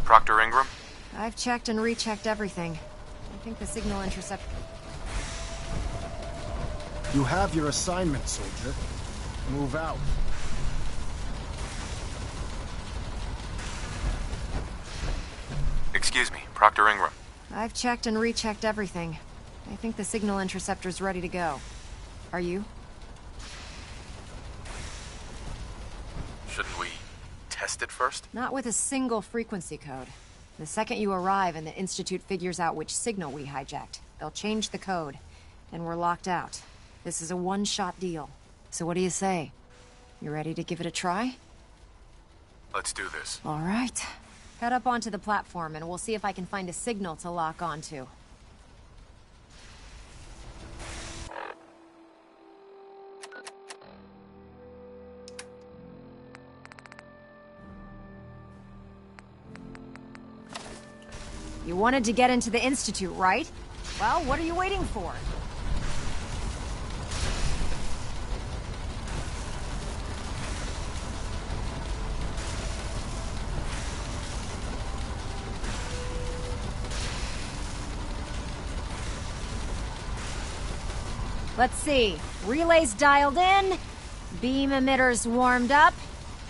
Proctor Ingram? I've checked and rechecked everything. I think the signal intercept... You have your assignment, soldier. Move out. Excuse me, Proctor Ingram. I've checked and rechecked everything. I think the signal interceptor's ready to go. Are you? Shouldn't we test it first? Not with a single frequency code. The second you arrive and the Institute figures out which signal we hijacked, they'll change the code, and we're locked out. This is a one-shot deal. So what do you say? You ready to give it a try? Let's do this. All right. Head up onto the platform and we'll see if I can find a signal to lock onto. You wanted to get into the Institute, right? Well, what are you waiting for? Let's see. Relays dialed in. Beam emitters warmed up.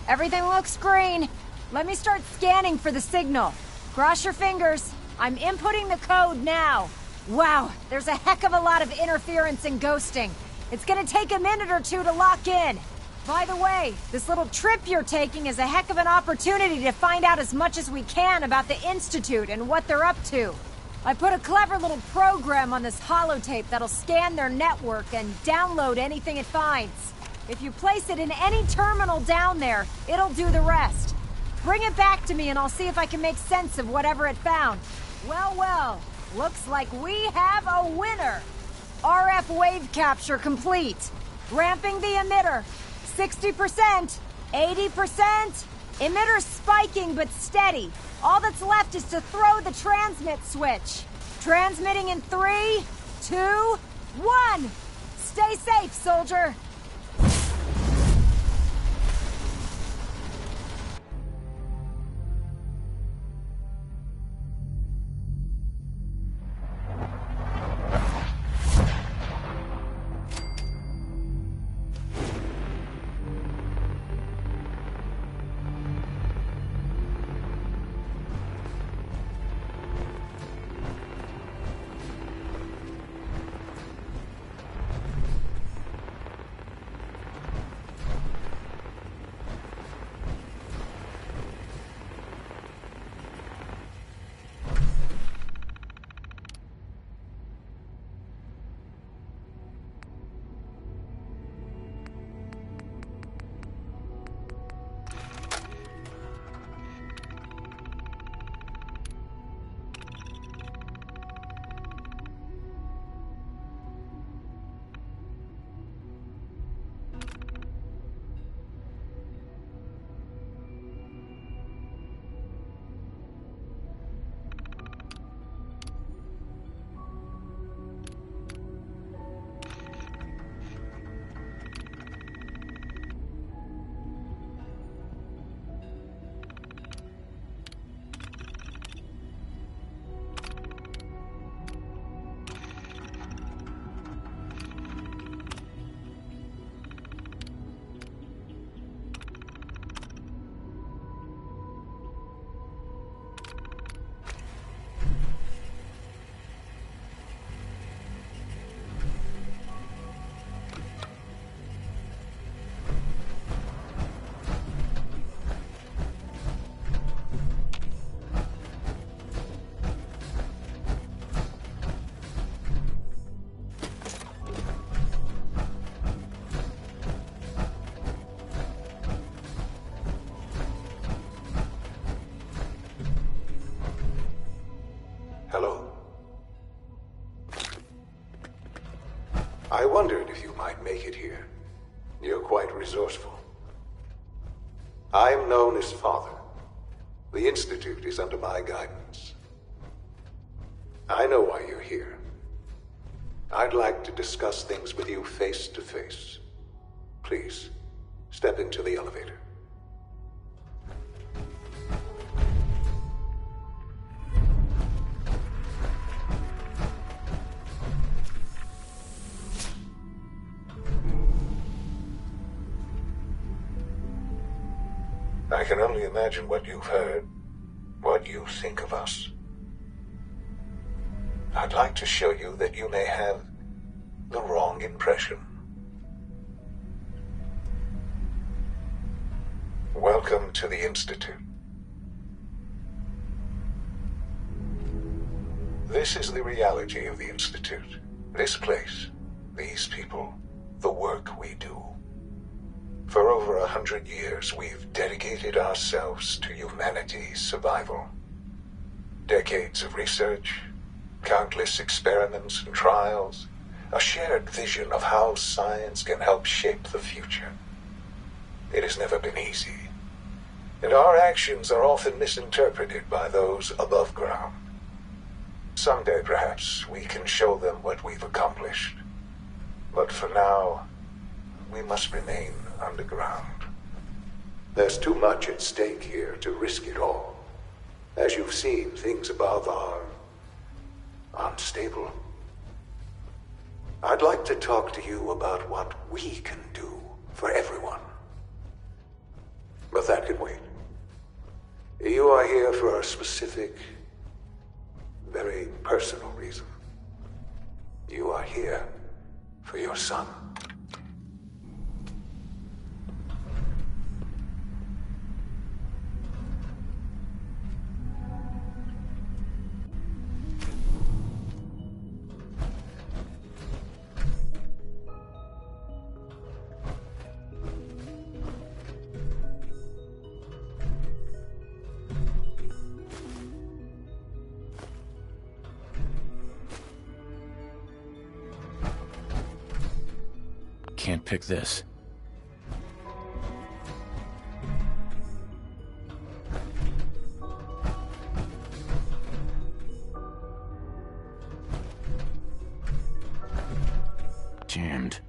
Everything looks green. Let me start scanning for the signal. Cross your fingers. I'm inputting the code now. Wow, there's a heck of a lot of interference and ghosting. It's gonna take a minute or two to lock in. By the way, this little trip you're taking is a heck of an opportunity to find out as much as we can about the Institute and what they're up to. I put a clever little program on this holotape that'll scan their network and download anything it finds. If you place it in any terminal down there, it'll do the rest. Bring it back to me and I'll see if I can make sense of whatever it found. Well, well, looks like we have a winner. RF wave capture complete. Ramping the emitter. 60%, 80%. Emitter spiking but steady. All that's left is to throw the transmit switch. Transmitting in 3, 2, 1. Stay safe, soldier. I wondered if you might make it here. You're quite resourceful. I'm known as Father. The Institute is under my guidance. I know why you're here. I'd like to discuss things with you face to face. Please, step into the elevator. I can only imagine what you've heard, what you think of us. I'd like to show you that you may have the wrong impression. Welcome to the Institute. This is the reality of the Institute. This place, these people, the work we do. For over 100 years, we've dedicated ourselves to humanity's survival. Decades of research, countless experiments and trials, a shared vision of how science can help shape the future. It has never been easy, and our actions are often misinterpreted by those above ground. Someday, perhaps, we can show them what we've accomplished. But for now, we must remain underground. There's too much at stake here to risk it all. As you've seen, things above are unstable. I'd like to talk to you about what we can do for everyone. But that can wait. You are here for a specific, very personal reason. You are here for your son. Can't pick this. Jammed.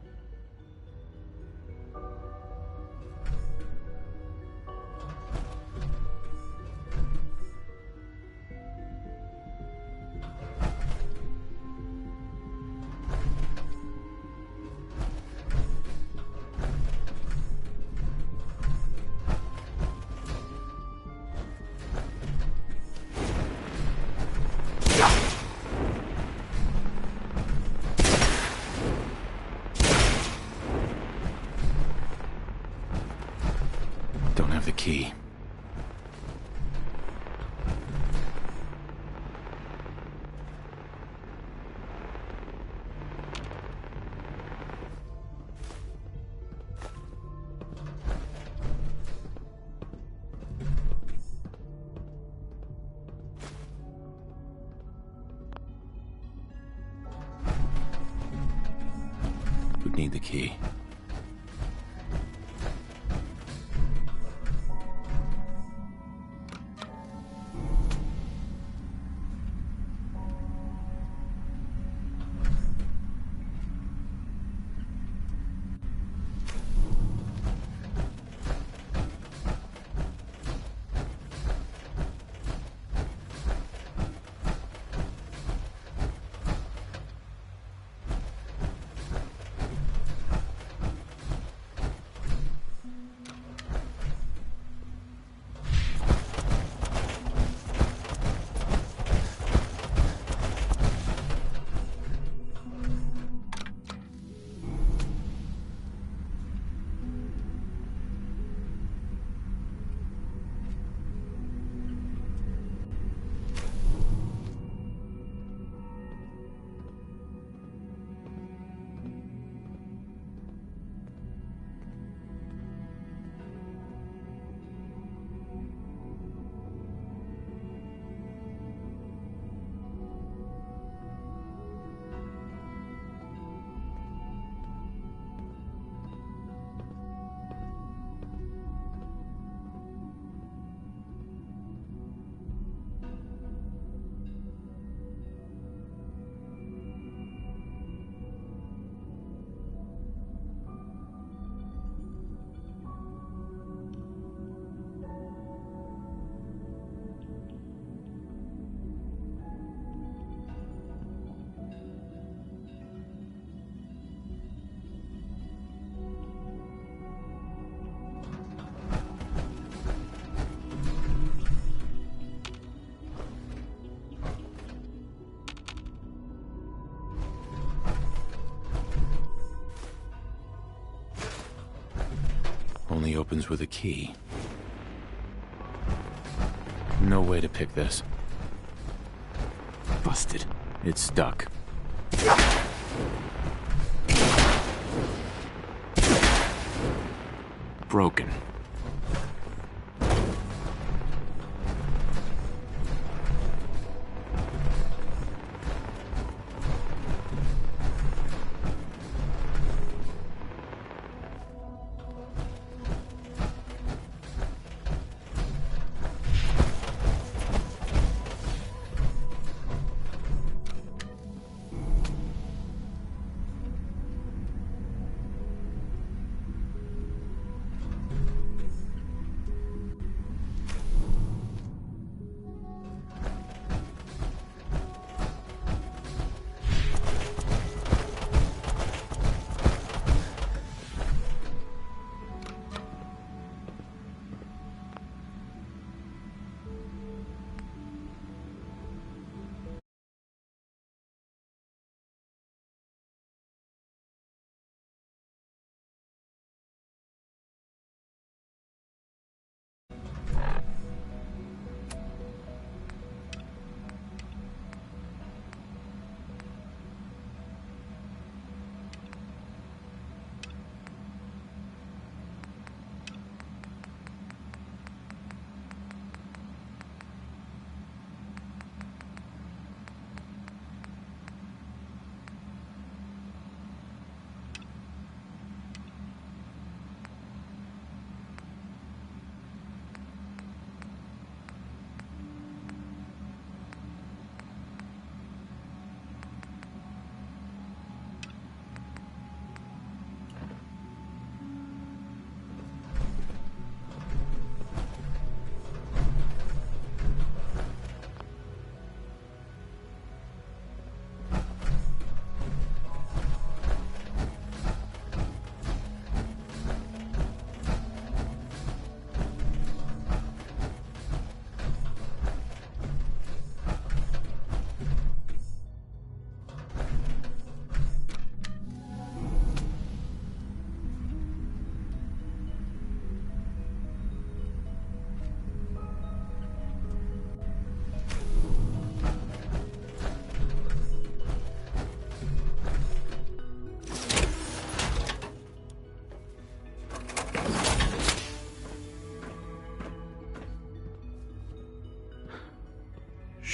Don't have the key. Would need the key. opens with a key. No way to pick this. Busted. It's stuck. Broken.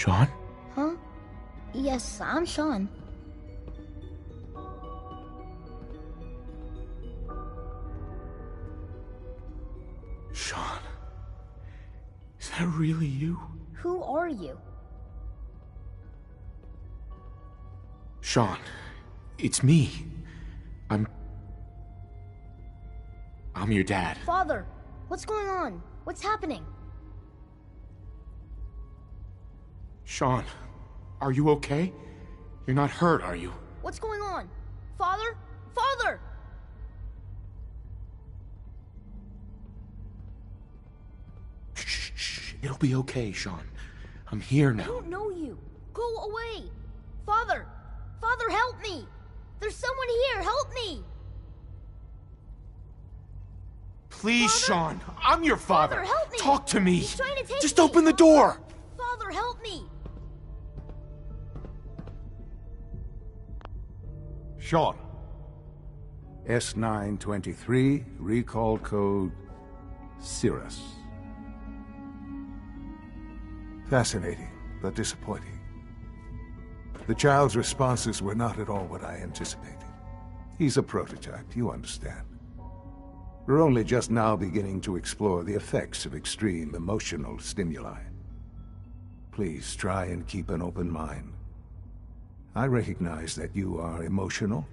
Sean? Huh? Yes, I'm Sean. Sean? Is that really you? Who are you? Sean, it's me. I'm your dad. Father, what's going on? What's happening? Sean, are you okay? You're not hurt, are you? What's going on? Father? Father! Shh. It'll be okay, Sean. I'm here I now. don't know you. Go away. Father! Father, help me! There's someone here, help me! Please, Father? Sean. I'm your father. Father, help me! Talk to me. He's trying to take Just me. open the door. Father, help me! Sean. S923, recall code Cirrus. Fascinating, but disappointing. The child's responses were not at all what I anticipated. He's a prototype, you understand. We're only just now beginning to explore the effects of extreme emotional stimuli. Please try and keep an open mind. I recognize that you are emotional,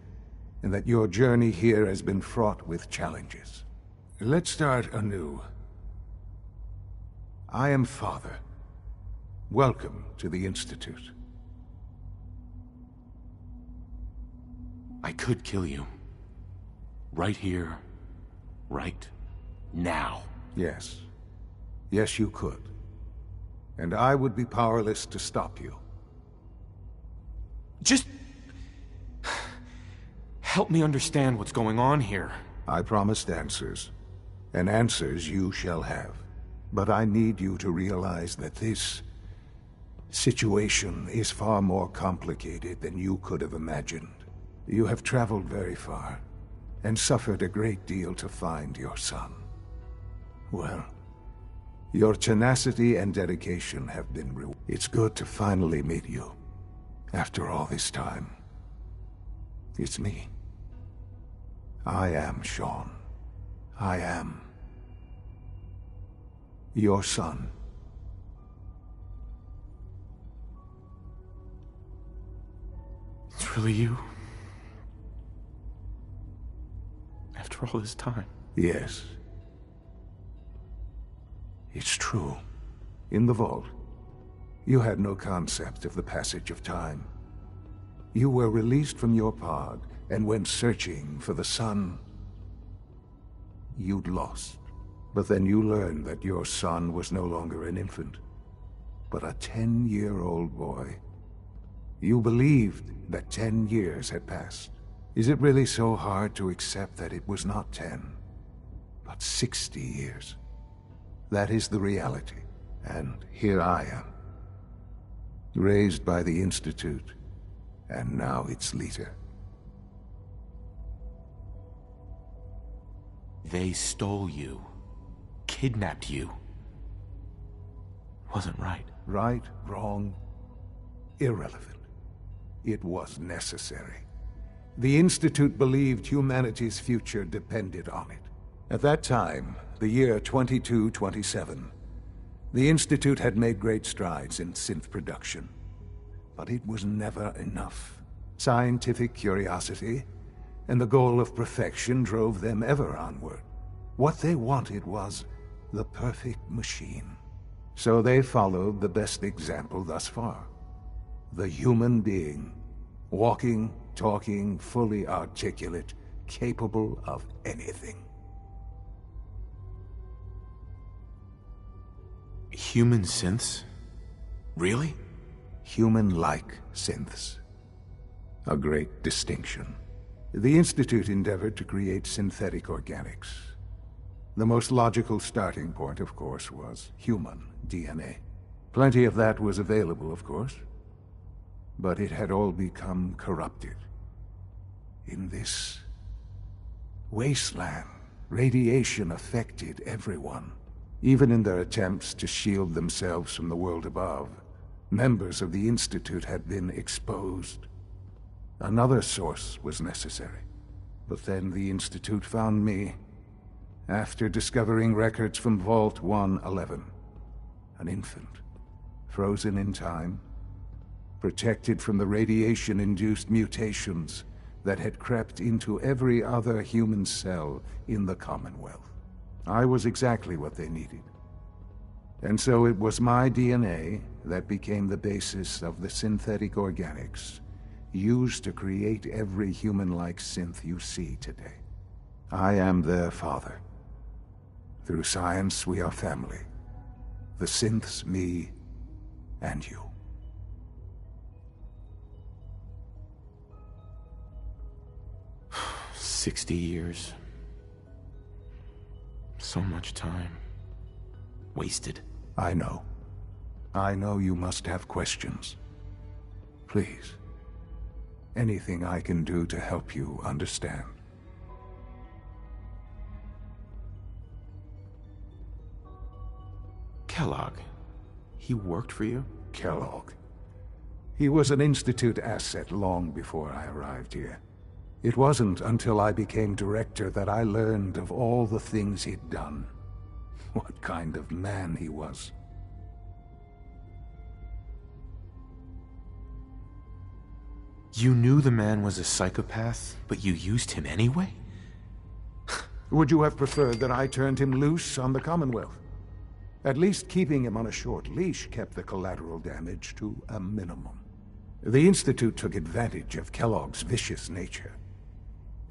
and that your journey here has been fraught with challenges. Let's start anew. I am Father. Welcome to the Institute. I could kill you. Right here. Right now. Yes. Yes, you could. And I would be powerless to stop you. Just... help me understand what's going on here. I promised answers. and answers you shall have. But I need you to realize that this situation is far more complicated than you could have imagined. You have traveled very far, and suffered a great deal to find your son. Well, your tenacity and dedication have been rewarded. It's good to finally meet you. After all this time. It's me. I am Shaun. I am your son. It's really you? After all this time? Yes. It's true. In the vault, you had no concept of the passage of time. You were released from your pod and went searching for the son you'd lost. But then you learned that your son was no longer an infant, but a 10-year-old boy. You believed that 10 years had passed. Is it really so hard to accept that it was not 10, but 60 years? That is the reality, and here I am. Raised by the Institute, and now its leader. They stole you. Kidnapped you. Wasn't right. Right, wrong, irrelevant. It was necessary. The Institute believed humanity's future depended on it. At that time, the year 2227, the Institute had made great strides in synth production. But it was never enough. Scientific curiosity and the goal of perfection drove them ever onward. What they wanted was the perfect machine. So they followed the best example thus far. The human being. Walking, talking, fully articulate, capable of anything. Human synths? Really? Human-like synths. A great distinction. The Institute endeavored to create synthetic organics. The most logical starting point, of course, was human DNA. Plenty of that was available, of course. But it had all become corrupted. In this wasteland, radiation affected everyone. Even in their attempts to shield themselves from the world above, members of the Institute had been exposed. Another source was necessary. But then the Institute found me, after discovering records from Vault 111. An infant, frozen in time, protected from the radiation-induced mutations that had crept into every other human cell in the Commonwealth. I was exactly what they needed. And so it was my DNA that became the basis of the synthetic organics used to create every human-like synth you see today. I am their father. Through science, we are family. The synths, me, and you. "60 years. So much time. Wasted." I know. I know you must have questions. Please. Anything I can do to help you understand. Kellogg. He worked for you? Kellogg. He was an Institute asset long before I arrived here. It wasn't until I became director that I learned of all the things he'd done. What kind of man he was. You knew the man was a psychopath, but you used him anyway? Would you have preferred that I turned him loose on the Commonwealth? At least keeping him on a short leash kept the collateral damage to a minimum. The Institute took advantage of Kellogg's vicious nature.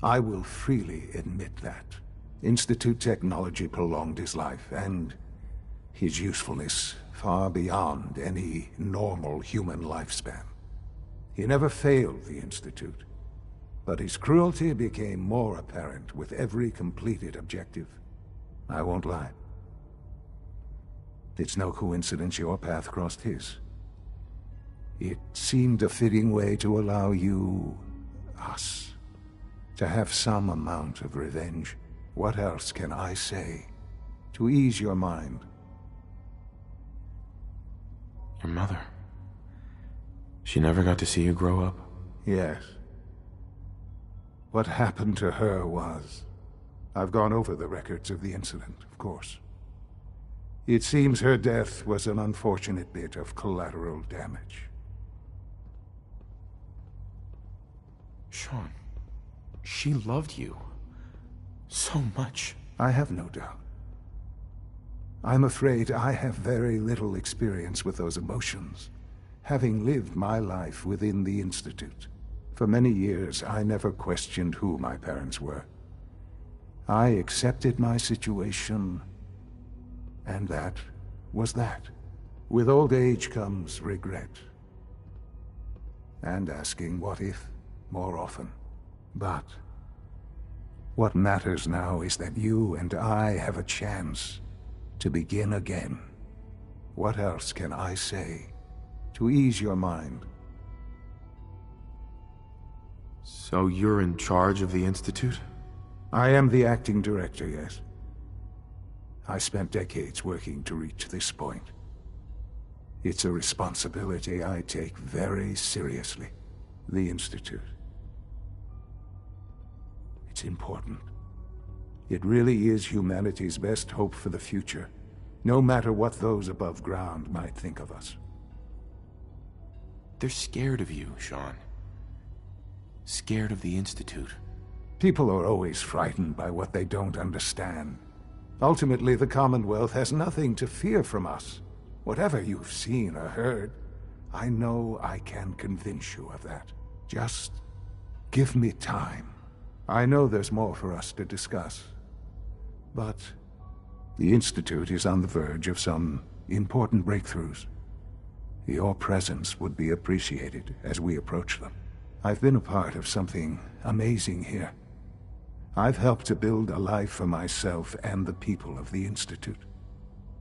I will freely admit that. Institute technology prolonged his life, and his usefulness far beyond any normal human lifespan. He never failed the Institute, but his cruelty became more apparent with every completed objective. I won't lie. It's no coincidence your path crossed his. It seemed a fitting way to allow you, us, to have some amount of revenge. What else can I say to ease your mind? Your mother. She never got to see you grow up? Yes. What happened to her was... I've gone over the records of the incident, of course. It seems her death was an unfortunate bit of collateral damage. Sean, she loved you. So much. I have no doubt. I'm afraid I have very little experience with those emotions, having lived my life within the Institute. For many years, I never questioned who my parents were. I accepted my situation, and that was that. With old age comes regret. And asking what if more often. But what matters now is that you and I have a chance to begin again. What else can I say to ease your mind? So you're in charge of the Institute? I am the acting director, yes. I spent decades working to reach this point. It's a responsibility I take very seriously. The Institute. It's important. It really is humanity's best hope for the future, no matter what those above ground might think of us. They're scared of you, Sean. Scared of the Institute. People are always frightened by what they don't understand. Ultimately, the Commonwealth has nothing to fear from us. Whatever you've seen or heard, I know I can convince you of that. Just give me time. I know there's more for us to discuss. But the Institute is on the verge of some important breakthroughs. Your presence would be appreciated as we approach them. I've been a part of something amazing here. I've helped to build a life for myself and the people of the Institute.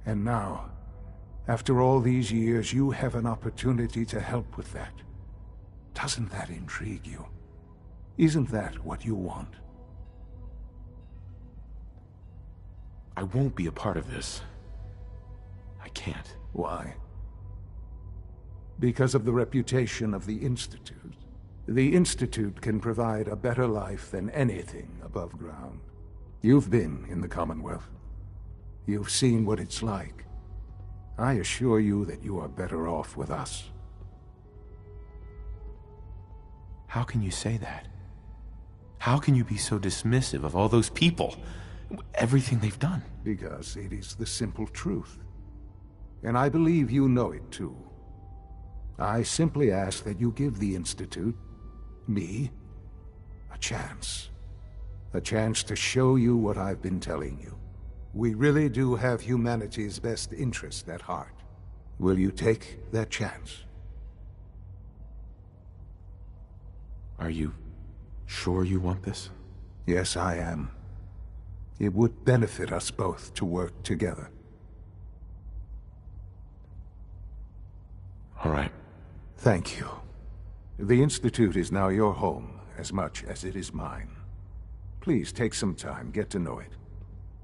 And now, after all these years, you have an opportunity to help with that. Doesn't that intrigue you? Isn't that what you want? I won't be a part of this. I can't. Why? Because of the reputation of the Institute. The Institute can provide a better life than anything above ground. You've been in the Commonwealth. You've seen what it's like. I assure you that you are better off with us. How can you say that? How can you be so dismissive of all those people? Everything they've done? Because it is the simple truth. And I believe you know it too. I simply ask that you give the Institute, me, a chance. A chance to show you what I've been telling you. We really do have humanity's best interest at heart. Will you take that chance? Are you sure you want this? Yes, I am. It would benefit us both to work together. All right. Thank you. The Institute is now your home, as much as it is mine. Please take some time, get to know it.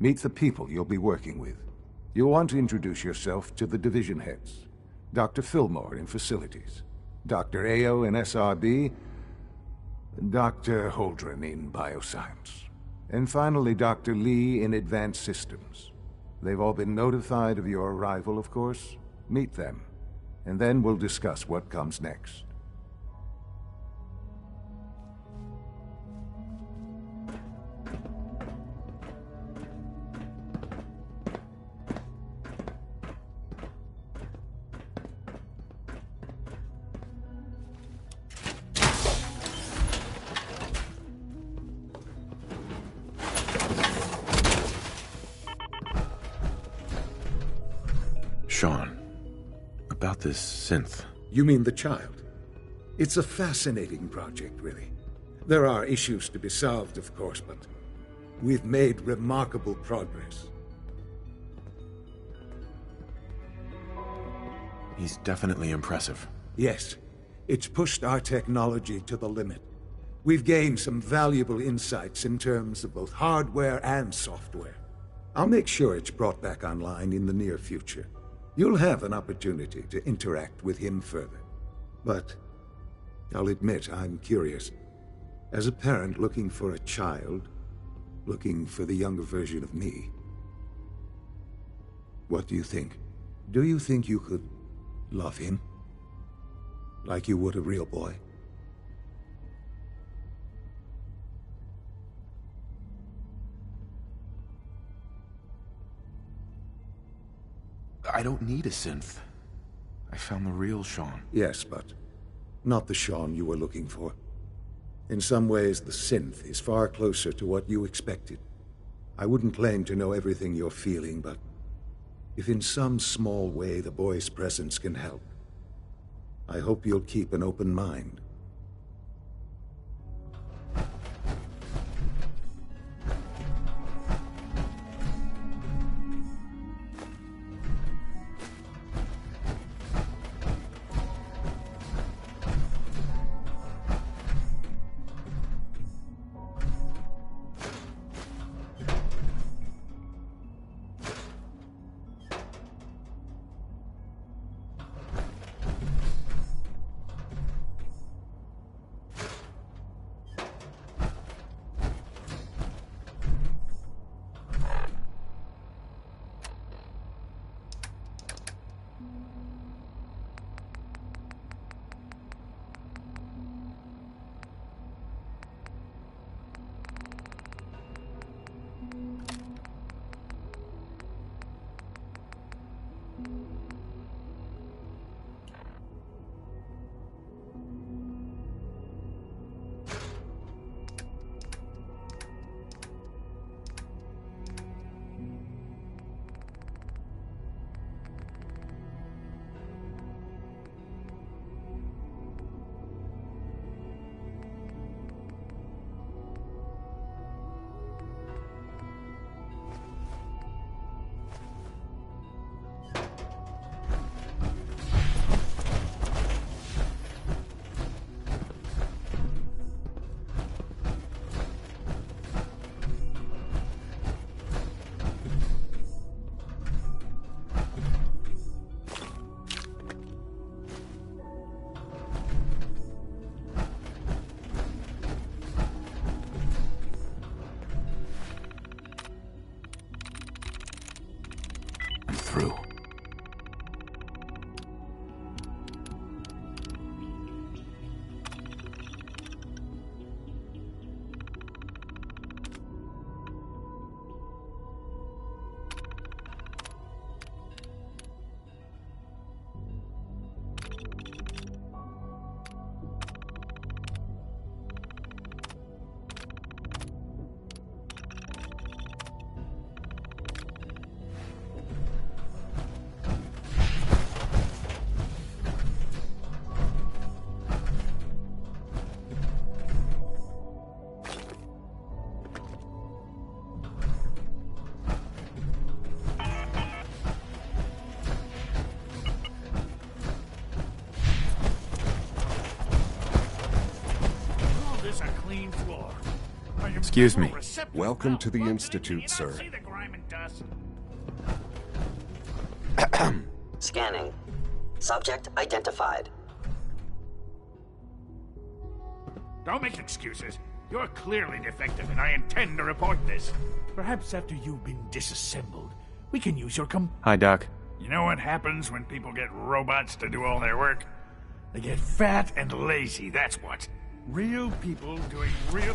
Meet the people you'll be working with. You'll want to introduce yourself to the division heads. Dr. Fillmore in Facilities, Dr. Ao in SRB, Dr. Holdren in Bioscience, and finally Dr. Lee in Advanced Systems. They've all been notified of your arrival, of course. Meet them, and then we'll discuss what comes next. Sean, about this synth. You mean the child? It's a fascinating project, really. There are issues to be solved, of course, but we've made remarkable progress. He's definitely impressive. Yes, it's pushed our technology to the limit. We've gained some valuable insights in terms of both hardware and software. I'll make sure it's brought back online in the near future. You'll have an opportunity to interact with him further. But I'll admit I'm curious. As a parent looking for a child, looking for the younger version of me, what do you think? Do you think you could love him? Like you would a real boy? I don't need a synth. I found the real Sean. Yes, but not the Sean you were looking for. In some ways, the synth is far closer to what you expected. I wouldn't claim to know everything you're feeling, but if in some small way the boy's presence can help, I hope you'll keep an open mind. Through. Excuse me. Welcome to the Institute, sir. Scanning. Subject identified. Don't make excuses. You're clearly defective, and I intend to report this. Perhaps after you've been disassembled, we can use your Hi, Doc. You know what happens when people get robots to do all their work? They get fat and lazy, that's what. Real people doing real...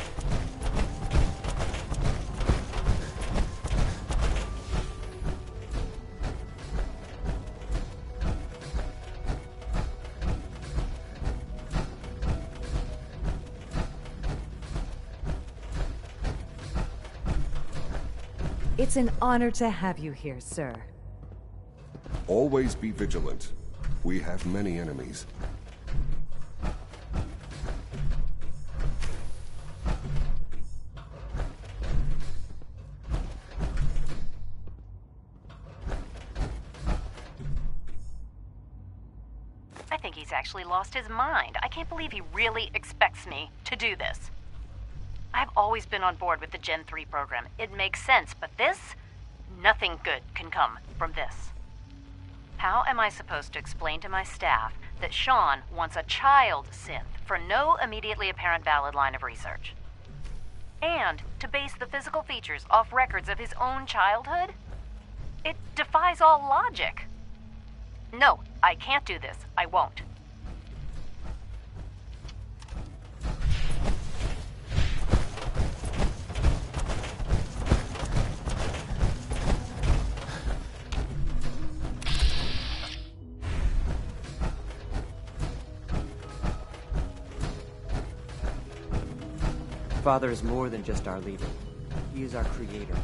It's an honor to have you here, sir. Always be vigilant. We have many enemies. think he's actually lost his mind. I can't believe he really expects me to do this. I've always been on board with the Gen 3 program. It makes sense, but this? Nothing good can come from this. How am I supposed to explain to my staff that Sean wants a child synth for no immediately apparent valid line of research? And to base the physical features off records of his own childhood? It defies all logic. No, I can't do this. I won't. Father is more than just our leader. He is our creator.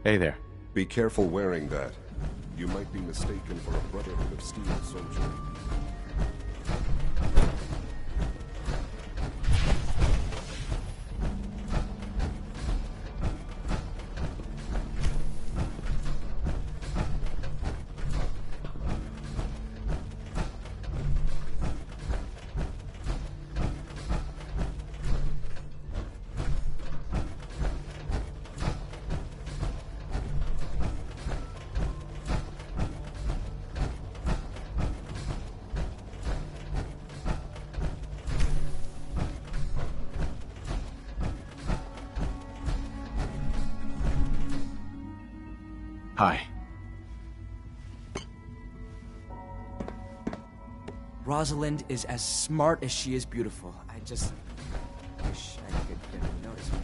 Hey there. Be careful wearing that. You might be mistaken for a Brotherhood of Steel soldier. Hi. Rosalind is as smart as she is beautiful. I just wish I could get her to notice me.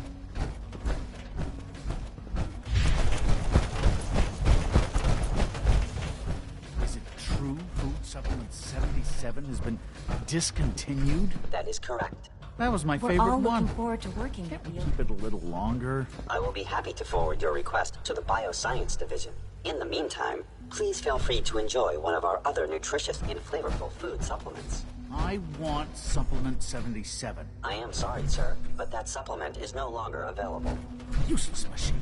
Is it true Food Supplement 77 has been discontinued? That is correct. That was my We're favorite all one. looking forward to working with you. Keep it a little longer. I will be happy to forward your request to the Bioscience Division. In the meantime, please feel free to enjoy one of our other nutritious and flavorful food supplements. I want Supplement 77. I am sorry, sir, but that supplement is no longer available. Useless machine.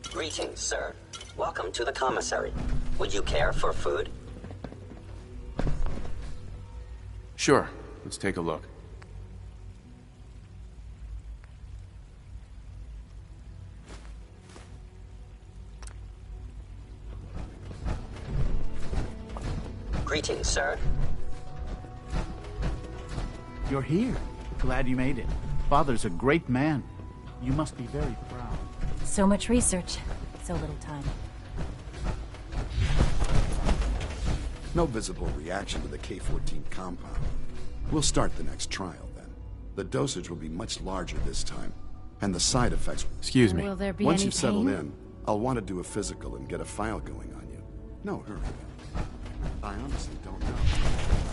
Greetings, sir. Welcome to the commissary. Would you care for food? Sure. Let's take a look. Greetings, sir. You're here. Glad you made it. Father's a great man. You must be very proud. So much research, so little time. No visible reaction to the K-14 compound. We'll start the next trial, then. The dosage will be much larger this time, and the side effects... Excuse me. Will there be Once any you've settled pain? in, I'll want to do a physical and get a file going on you. No hurry, though. I honestly don't know.